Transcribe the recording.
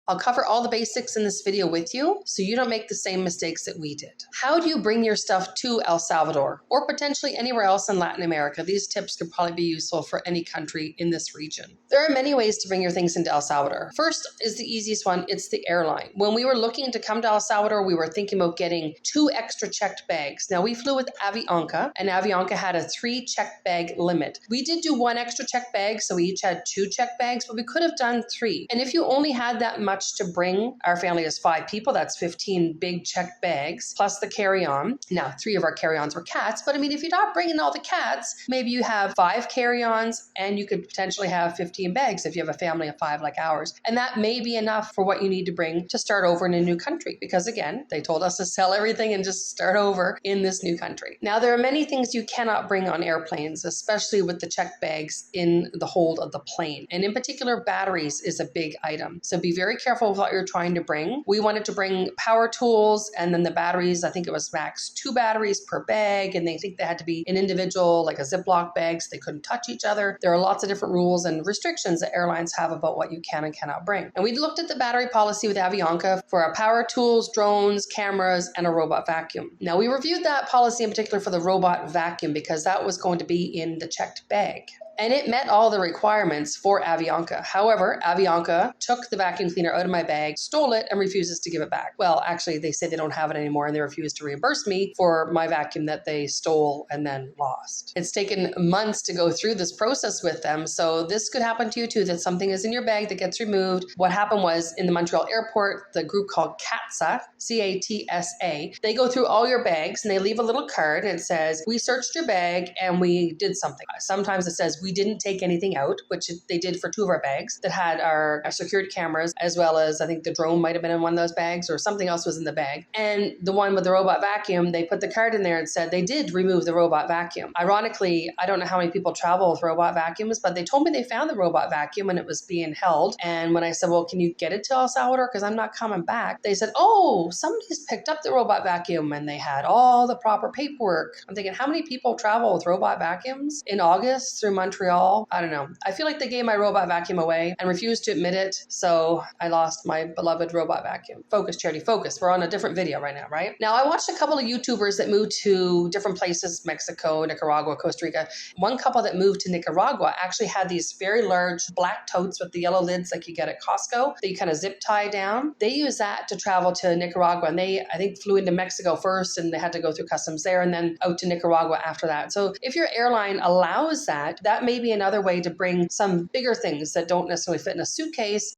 I'll cover all the basics in this video with you so you don't make the same mistakes that we did. How do you bring your stuff to El Salvador or potentially anywhere else in Latin America? These tips could probably be useful for any country in this region. There are many ways to bring your things into El Salvador. First is the easiest one. It's the airline. When we were looking to come to El Salvador, we were thinking about getting 2 extra checked bags. Now we flew with Avianca, and Avianca had a 3 checked bag limit. We did do 1 extra checked bag, so we each had 2 checked bags, but we could have done 3. And if you only had that much to bring, our family is 5 people, that's 15 big checked bags, plus the carry-on. Now, 3 of our carry-ons were cats, but I mean, if you're not bringing all the cats, maybe you have 5 carry-ons and you could potentially have 15 bags if you have a family of 5 like ours. And that may be enough for what you need to bring to start over in a new country, because again, they told us to sell everything and just start over in this new country. Now, there are many things you cannot bring on airplanes, especially with the checked bags in the hold of the plane. And in particular, batteries is a big item. So be very careful with what you're trying to bring. We wanted to bring power tools, and then the batteries, I think it was max 2 batteries per bag, and they think they had to be an individual, like a Ziploc bag, so they couldn't touch each other. There are lots of different rules and restrictions that airlines have about what you can and cannot bring. And we looked at the battery policy with Avianca for our power tools, drones, cameras, and a robot vacuum. Now, we reviewed that policy in particular for the robot vacuum because that was going to be in the checked bag. And it met all the requirements for Avianca. However, Avianca took the vacuum cleaner out of my bag, stole it, and refuses to give it back. Well, actually, they say they don't have it anymore, and they refuse to reimburse me for my vacuum that they stole and then lost. It's taken months to go through this process with them, so this could happen to you too, that something is in your bag that gets removed. What happened was, in the Montreal airport, the group called CATSA, C-A-T-S-A, they go through all your bags, and they leave a little card, and it says, we searched your bag, and we did something. Sometimes it says, we didn't take anything out, which they did for 2 of our bags that had our security cameras, as well as I think the drone might have been in one of those bags or something else was in the bag. And the one with the robot vacuum, they put the card in there and said they did remove the robot vacuum. Ironically, I don't know how many people travel with robot vacuums, but they told me they found the robot vacuum and it was being held. And when I said, well, can you get it to El Salvador? Because I'm not coming back. They said, oh, somebody's picked up the robot vacuum, and they had all the proper paperwork. I'm thinking, how many people travel with robot vacuums in August through Montreal? I don't know. I feel like they gave my robot vacuum away and refused to admit it, so I lost my beloved robot vacuum. Focus, Charity, focus. We're on a different video right now, right? Now, I watched a couple of YouTubers that moved to different places, Mexico, Nicaragua, Costa Rica. One couple that moved to Nicaragua actually had these very large black totes with the yellow lids like you get at Costco that you kind of zip tie down. They use that to travel to Nicaragua, and they, I think, flew into Mexico first, and they had to go through customs there and then out to Nicaragua after that. So if your airline allows that, that may be another way to bring some bigger things that don't necessarily fit in a suitcase